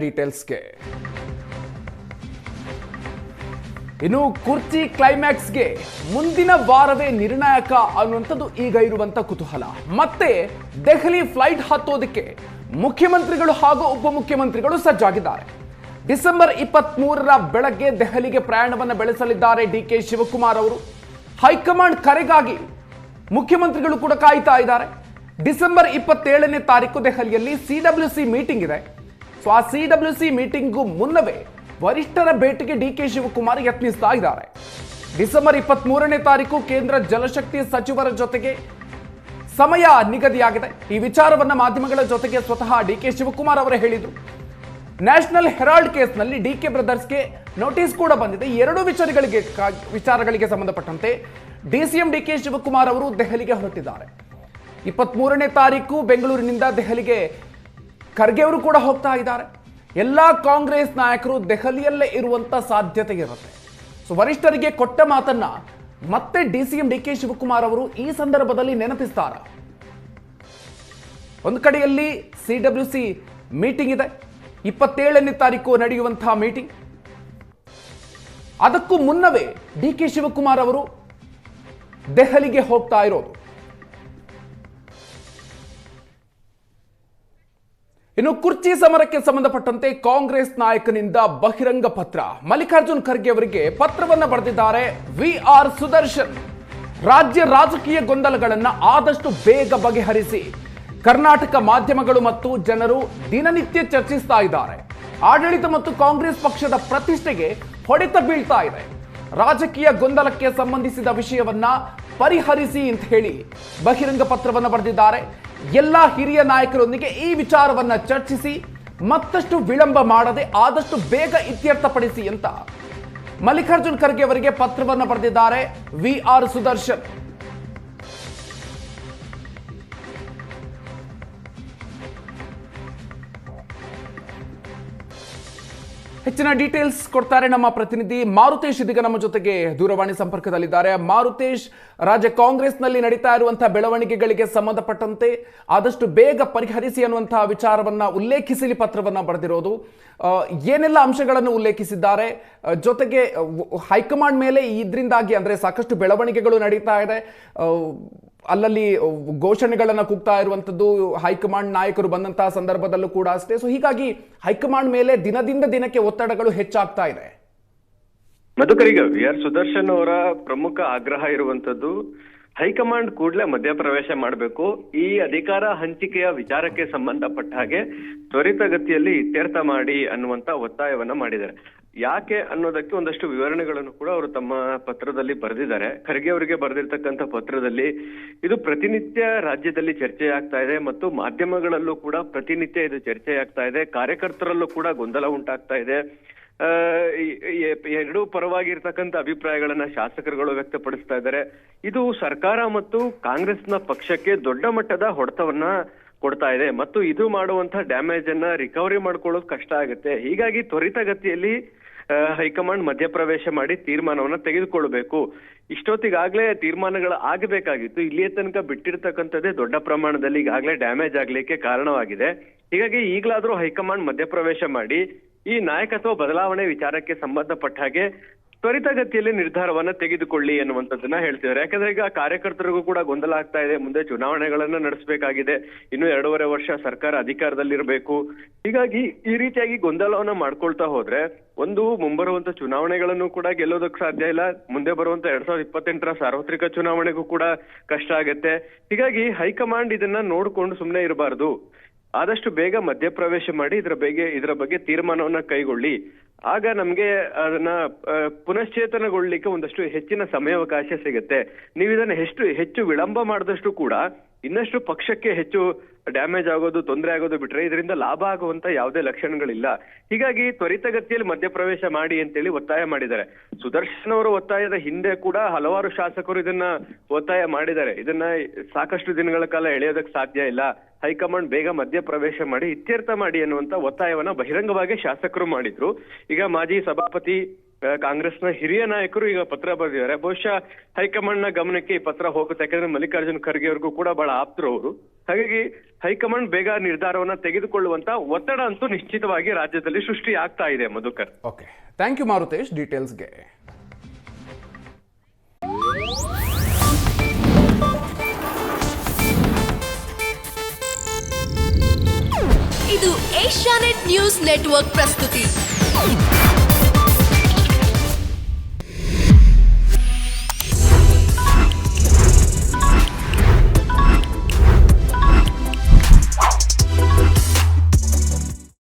ಡೀಟೇಲ್ಸ್ಗೆ ಇನ್ನು ಕುರ್ಚಿ ಕ್ಲೈಮ್ಯಾಕ್ಸ್ಗೆ ಮುಂದಿನ ವಾರವೇ ನಿರ್ಣಾಯಕ ಅನ್ನುವಂಥದ್ದು ಈಗ ಇರುವಂತ ಕುತೂಹಲ. ಮತ್ತೆ ದೆಹಲಿ ಫ್ಲೈಟ್ ಹತ್ತೋದಕ್ಕೆ ಮುಖ್ಯಮಂತ್ರಿಗಳು ಹಾಗೂ ಉಪಮುಖ್ಯಮಂತ್ರಿಗಳು ಸಜ್ಜಾಗಿದ್ದಾರೆ. ಡಿಸೆಂಬರ್ 23ರ ಬೆಳಗ್ಗೆ ದೆಹಲಿಗೆ ಪ್ರಯಾಣವನ್ನು ಬೆಳೆಸಲಿದ್ದಾರೆ ಡಿಕೆ ಶಿವಕುಮಾರ್ ಅವರು. ಹೈಕಮಾಂಡ್ ಕರೆಗಾಗಿ ಮುಖ್ಯಮಂತ್ರಿಗಳು ಕೂಡ ಕಾಯ್ತಾ ಇದ್ದಾರೆ. ಡಿಸೆಂಬರ್ 27ನೇ ತಾರೀಕು ದೆಹಲಿಯಲ್ಲಿ ಸಿಡಬ್ಲ್ಯೂಸಿ ಮೀಟಿಂಗ್ ಇದೆ. ಸೊ ಆ ಸಿಡಬ್ಲ್ಯೂಸಿ ಮೀಟಿಂಗ್ಗೂ ಮುನ್ನವೇ ವರಿಷ್ಠರ ಭೇಟಿಗೆ ಡಿಕೆ ಶಿವಕುಮಾರ್ ಯತ್ನಿಸ್ತಾ ಇದ್ದಾರೆ. ಡಿಸೆಂಬರ್ 23ನೇ ತಾರೀಕು ಕೇಂದ್ರ ಜಲಶಕ್ತಿ ಸಚಿವರ ಜೊತೆಗೆ ಸಮಯ ನಿಗದಿಯಾಗಿದೆ. ಈ ವಿಚಾರವನ್ನ ಮಾಧ್ಯಮಗಳ ಜೊತೆಗೆ ಸ್ವತಃ ಡಿಕೆ ಶಿವಕುಮಾರ್ ಅವರೇ ಹೇಳಿದರು. ನ್ಯಾಷನಲ್ ಹೆರಾಲ್ಡ್ ಕೇಸ್ನಲ್ಲಿ ಡಿಕೆ ಬ್ರದರ್ಸ್ಗೆ ನೋಟಿಸ್ ಕೂಡ ಬಂದಿದೆ. ಎರಡೂ ವಿಚಾರಗಳಿಗೆ ಸಂಬಂಧಪಟ್ಟಂತೆ ಡಿಸಿಎಂ ಡಿಕೆ ಶಿವಕುಮಾರ್ ಅವರು ದೆಹಲಿಗೆ ಹೊರಟಿದ್ದಾರೆ. 23ನೇ ತಾರೀಕು ಬೆಂಗಳೂರಿನಿಂದ ದೆಹಲಿಗೆ ಖರ್ಗೆ ಅವರು ಕೂಡ ಹೋಗ್ತಾ ಇದ್ದಾರೆ. ಎಲ್ಲಾ ಕಾಂಗ್ರೆಸ್ ನಾಯಕರು ದೆಹಲಿಯಲ್ಲೇ ಇರುವಂತ ಸಾಧ್ಯತೆ ಇರುತ್ತೆ. ಸೊ ವರಿಷ್ಠರಿಗೆ ಕೊಟ್ಟ ಮಾತನ್ನ ಮತ್ತೆ ಡಿಸಿಎಂ ಡಿಕೆ ಶಿವಕುಮಾರ್ ಅವರು ಈ ಸಂದರ್ಭದಲ್ಲಿ ನೆನಪಿಸ್ತಾರೆ. ಒಂದು ಕಡೆಯಲ್ಲಿ ಸಿಡಬ್ಲ್ಯೂಸಿ ಮೀಟಿಂಗ್ ಇದೆ, 27ನೇ ತಾರೀಕು ನಡೆಯುವಂತಹ ಮೀಟಿಂಗ್. ಅದಕ್ಕೂ ಮುನ್ನವೇ ಡಿಕೆ ಶಿವಕುಮಾರ್ ಅವರು ದೆಹಲಿಗೆ ಹೋಗ್ತಾ ಇರೋದು. ಇನ್ನು ಕುರ್ಚಿ ಸಮರಕ್ಕೆ ಸಂಬಂಧಪಟ್ಟಂತೆ ಕಾಂಗ್ರೆಸ್ ನಾಯಕನಿಂದ ಬಹಿರಂಗ ಪತ್ರ. ಮಲ್ಲಿಕಾರ್ಜುನ್ ಖರ್ಗೆ ಅವರಿಗೆ ಪತ್ರವನ್ನು ಬರೆದಿದ್ದಾರೆ ವಿಆರ್ ಸುದರ್ಶನ್. ರಾಜ್ಯ ರಾಜಕೀಯ ಗೊಂದಲಗಳನ್ನು ಆದಷ್ಟು ಬೇಗ ಬಗೆಹರಿಸಿ. ಕರ್ನಾಟಕ ಮಾಧ್ಯಮಗಳು ಮತ್ತು ಜನರು ದಿನನಿತ್ಯ ಚರ್ಚಿಸ್ತಾ ಇದ್ದಾರೆ. ಆಡಳಿತ ಮತ್ತು ಕಾಂಗ್ರೆಸ್ ಪಕ್ಷದ ಪ್ರತಿಷ್ಠೆಗೆ ಹೊಡೆತ ಬೀಳ್ತಾ ಇದೆ. ರಾಜಕೀಯ ಗೊಂದಲಕ್ಕೆ ಸಂಬಂಧಿಸಿದ ವಿಷಯವನ್ನ ಪರಿಹರಿಸಿ ಅಂತ ಹೇಳಿ ಬಹಿರಂಗ ಪತ್ರವನ್ನು ಬರೆದಿದ್ದಾರೆ. ಎಲ್ಲ ಹಿರಿಯ ನಾಯಕರೊಂದಿಗೆ ಈ ವಿಚಾರವನ್ನ ಚರ್ಚಿಸಿ ಮತ್ತಷ್ಟು ವಿಳಂಬ ಮಾಡದೆ ಆದಷ್ಟು ಬೇಗ ಇತ್ಯರ್ಥಪಡಿಸಿ ಅಂತ ಮಲ್ಲಿಕಾರ್ಜುನ್ ಖರ್ಗೆ ಅವರಿಗೆ ಪತ್ರವನ್ನು ಬರೆದಿದ್ದಾರೆ ವಿಆರ್ ಸುದರ್ಶನ್. ಹೆಚ್ಚಿನ ಡೀಟೇಲ್ಸ್ ಕೊಡ್ತಾರೆ ನಮ್ಮ ಪ್ರತಿನಿಧಿ ಮಾರುತೇಶ್. ಇದೀಗ ನಮ್ಮ ಜೊತೆಗೆ ದೂರವಾಣಿ ಸಂಪರ್ಕದಲ್ಲಿದ್ದಾರೆ. ಮಾರುತೇಶ್, ರಾಜ್ಯ ಕಾಂಗ್ರೆಸ್ನಲ್ಲಿ ನಡೀತಾ ಇರುವಂತಹ ಬೆಳವಣಿಗೆಗಳಿಗೆ ಸಂಬಂಧಪಟ್ಟಂತೆ ಆದಷ್ಟು ಬೇಗ ಪರಿಹರಿಸಿ ಅನ್ನುವಂತಹ ವಿಚಾರವನ್ನ ಉಲ್ಲೇಖಿಸಿ ಪತ್ರವನ್ನ ಬರೆದಿರೋದು. ಏನೆಲ್ಲ ಅಂಶಗಳನ್ನು ಉಲ್ಲೇಖಿಸಿದ್ದಾರೆ? ಜೊತೆಗೆ ಹೈಕಮಾಂಡ್ ಮೇಲೆ ಇದರಿಂದಾಗಿ ಅಂದ್ರೆ ಸಾಕಷ್ಟು ಬೆಳವಣಿಗೆಗಳು ನಡೀತಾ ಇದೆ. ಅಲ್ಲಲ್ಲಿ ಘೋಷಣೆಗಳನ್ನು ಕೂಗ್ತಾ ಇರುವಂತದ್ದು ಹೈಕಮಾಂಡ್ ನಾಯಕರು ಬಂದಂತಹ ಸಂದರ್ಭದಲ್ಲೂ ಕೂಡ ಅಷ್ಟೇ. ಸೊ ಹೀಗಾಗಿ ಹೈಕಮಾಂಡ್ ಮೇಲೆ ದಿನದಿಂದ ದಿನಕ್ಕೆ ಒತ್ತಡಗಳು ಹೆಚ್ಚಾಗ್ತಾ ಇದೆ. ಮಧುಕರಿಗ ವಿಆರ್ ಸುದರ್ಶನ್ ಅವರ ಪ್ರಮುಖ ಆಗ್ರಹ ಇರುವಂತದ್ದು ಹೈಕಮಾಂಡ್ ಕೂಡಲೇ ಮಧ್ಯಪ್ರವೇಶ ಮಾಡಬೇಕು. ಈ ಅಧಿಕಾರ ಹಂಚಿಕೆಯ ವಿಚಾರಕ್ಕೆ ಸಂಬಂಧಪಟ್ಟ ಹಾಗೆ ತ್ವರಿತಗತಿಯಲ್ಲಿ ಇತ್ಯರ್ಥ ಮಾಡಿ ಅನ್ನುವಂತ ಒತ್ತಾಯವನ್ನ ಮಾಡಿದ್ದಾರೆ. ಯಾಕೆ ಅನ್ನೋದಕ್ಕೆ ಒಂದಷ್ಟು ವಿವರಣೆಗಳನ್ನು ಕೂಡ ಅವರು ತಮ್ಮ ಪತ್ರದಲ್ಲಿ ಬರೆದಿದ್ದಾರೆ. ಖರ್ಗೆ ಅವರಿಗೆ ಬರೆದಿರ್ತಕ್ಕಂಥ ಪತ್ರದಲ್ಲಿ ಇದು ಪ್ರತಿನಿತ್ಯ ರಾಜ್ಯದಲ್ಲಿ ಚರ್ಚೆ ಆಗ್ತಾ ಇದೆ ಮತ್ತು ಮಾಧ್ಯಮಗಳಲ್ಲೂ ಕೂಡ ಪ್ರತಿನಿತ್ಯ ಇದು ಚರ್ಚೆ ಆಗ್ತಾ ಇದೆ. ಕಾರ್ಯಕರ್ತರಲ್ಲೂ ಕೂಡ ಗೊಂದಲ ಉಂಟಾಗ್ತಾ ಇದೆ. ಎರಡೂ ಪರವಾಗಿರ್ತಕ್ಕಂಥ ಅಭಿಪ್ರಾಯಗಳನ್ನ ಶಾಸಕರುಗಳು ವ್ಯಕ್ತಪಡಿಸ್ತಾ ಇದ್ದಾರೆ. ಇದು ಸರ್ಕಾರ ಮತ್ತು ಕಾಂಗ್ರೆಸ್ನ ಪಕ್ಷಕ್ಕೆ ದೊಡ್ಡ ಮಟ್ಟದ ಹೊಡೆತವನ್ನ ಕೊಡ್ತಾ ಇದೆ ಮತ್ತು ಇದು ಮಾಡುವಂತ ಡ್ಯಾಮೇಜ್ ಅನ್ನ ರಿಕವರಿ ಮಾಡ್ಕೊಳ್ಳೋದು ಕಷ್ಟ ಆಗುತ್ತೆ. ಹೀಗಾಗಿ ತ್ವರಿತಗತಿಯಲ್ಲಿ ಹೈಕಮಾಂಡ್ ಮಧ್ಯಪ್ರವೇಶ ಮಾಡಿ ತೀರ್ಮಾನವನ್ನ ತೆಗೆದುಕೊಳ್ಬೇಕು. ಇಷ್ಟೊತ್ತಿಗಾಗ್ಲೇ ತೀರ್ಮಾನಗಳು ಆಗಬೇಕಾಗಿತ್ತು. ಇಲ್ಲಿಯ ತನಕ ಬಿಟ್ಟಿರ್ತಕ್ಕಂಥದ್ದೇ ದೊಡ್ಡ ಪ್ರಮಾಣದಲ್ಲಿ ಈಗಾಗಲೇ ಡ್ಯಾಮೇಜ್ ಆಗ್ಲಿಕ್ಕೆ ಕಾರಣವಾಗಿದೆ. ಹೀಗಾಗಿ ಈಗಲಾದ್ರೂ ಹೈಕಮಾಂಡ್ ಮಧ್ಯಪ್ರವೇಶ ಮಾಡಿ ಈ ನಾಯಕತ್ವ ಬದಲಾವಣೆ ವಿಚಾರಕ್ಕೆ ಸಂಬಂಧಪಟ್ಟ ಹಾಗೆ ತ್ವರಿತಗತಿಯಲ್ಲಿ ನಿರ್ಧಾರವನ್ನ ತೆಗೆದುಕೊಳ್ಳಿ ಅನ್ನುವಂಥದ್ದನ್ನ ಹೇಳ್ತಿದ್ದಾರೆ. ಯಾಕಂದ್ರೆ ಈಗ ಕಾರ್ಯಕರ್ತರಿಗೂ ಕೂಡ ಗೊಂದಲ ಆಗ್ತಾ ಇದೆ. ಮುಂದೆ ಚುನಾವಣೆಗಳನ್ನ ನಡೆಸಬೇಕಾಗಿದೆ. ಇನ್ನು 2.5 ವರ್ಷ ಸರ್ಕಾರ ಅಧಿಕಾರದಲ್ಲಿರಬೇಕು. ಹೀಗಾಗಿ ಈ ರೀತಿಯಾಗಿ ಗೊಂದಲವನ್ನ ಮಾಡ್ಕೊಳ್ತಾ ಹೋದ್ರೆ ಒಂದು ಮುಂಬರುವಂತ ಚುನಾವಣೆಗಳನ್ನು ಕೂಡ ಗೆಲ್ಲೋದಕ್ಕೆ ಸಾಧ್ಯ ಇಲ್ಲ. ಮುಂದೆ ಬರುವಂತ 2028ರ ಸಾರ್ವತ್ರಿಕ ಚುನಾವಣೆಗೂ ಕೂಡ ಕಷ್ಟ ಆಗತ್ತೆ. ಹೀಗಾಗಿ ಹೈಕಮಾಂಡ್ ಇದನ್ನ ನೋಡ್ಕೊಂಡು ಸುಮ್ಮನೆ ಇರಬಾರ್ದು. ಆದಷ್ಟು ಬೇಗ ಮಧ್ಯಪ್ರವೇಶ ಮಾಡಿ ಇದರ ಬಗ್ಗೆ ತೀರ್ಮಾನವನ್ನ ಕೈಗೊಳ್ಳಿ. ಆಗ ನಮ್ಗೆ ಅದನ್ನ ಪುನಶ್ಚೇತನಗೊಳ್ಳಿಕ್ಕೆ ಒಂದಷ್ಟು ಹೆಚ್ಚಿನ ಸಮಯಾವಕಾಶ ಸಿಗುತ್ತೆ. ನೀವು ಇದನ್ನ ಹೆಚ್ಚು ವಿಳಂಬ ಮಾಡಿದಷ್ಟು ಕೂಡ ಇನ್ನಷ್ಟು ಪಕ್ಷಕ್ಕೆ ಹೆಚ್ಚು ಡ್ಯಾಮೇಜ್ ಆಗೋದು, ತೊಂದರೆ ಆಗೋದು ಬಿಟ್ರೆ ಇದರಿಂದ ಲಾಭ ಆಗುವಂತ ಯಾವುದೇ ಲಕ್ಷಣಗಳಿಲ್ಲ. ಹೀಗಾಗಿ ತ್ವರಿತಗತಿಯಲ್ಲಿ ಮಧ್ಯಪ್ರವೇಶ ಮಾಡಿ ಅಂತೇಳಿ ಒತ್ತಾಯ ಮಾಡಿದ್ದಾರೆ. ಸುದರ್ಶನ್ ಅವರ ಒತ್ತಾಯದ ಹಿಂದೆ ಕೂಡ ಹಲವಾರು ಶಾಸಕರು ಇದನ್ನ ಒತ್ತಾಯ ಮಾಡಿದ್ದಾರೆ. ಇದನ್ನ ಸಾಕಷ್ಟು ದಿನಗಳ ಕಾಲ ಎಳೆಯೋದಕ್ಕೆ ಸಾಧ್ಯ ಇಲ್ಲ. ಹೈಕಮಾಂಡ್ ಬೇಗ ಮಧ್ಯಪ್ರವೇಶ ಮಾಡಿ ಇತ್ಯರ್ಥ ಮಾಡಿ ಅನ್ನುವಂತ ಒತ್ತಾಯವನ್ನ ಬಹಿರಂಗವಾಗಿ ಶಾಸಕರು ಮಾಡಿದ್ರು. ಈಗ ಮಾಜಿ ಸಭಾಪತಿ ಕಾಂಗ್ರೆಸ್ನ ಹಿರಿಯ ನಾಯಕರು ಈಗ ಪತ್ರ ಬರೆದಿದ್ದಾರೆ. ಬಹುಶಃ ಹೈಕಮಾಂಡ್ ನ ಗಮನಕ್ಕೆ ಈ ಪತ್ರ ಹೋಗುತ್ತೆ. ಯಾಕಂದ್ರೆ ಮಲ್ಲಿಕಾರ್ಜುನ್ ಖರ್ಗೆ ಅವ್ರಿಗೂ ಕೂಡ ಬಹಳ ಆಪ್ತರು ಅವರು. ಹಾಗಾಗಿ ಹೈಕಮಾಂಡ್ ಬೇಗ ನಿರ್ಧಾರವನ್ನ ತೆಗೆದುಕೊಳ್ಳುವಂತ ಒತ್ತಡ ಅಂತೂ ನಿಶ್ಚಿತವಾಗಿ ರಾಜ್ಯದಲ್ಲಿ ಸೃಷ್ಟಿ ಆಗ್ತಾ ಇದೆ Madhukar. Okay, thank you Marutesh ಡೀಟೇಲ್ಸ್ಗೆ. ಇದು ಏಷ್ಯಾನೆಟ್ ನ್ಯೂಸ್ ನೆಟ್ವರ್ಕ್ ಪ್ರಸ್ತುತಿ.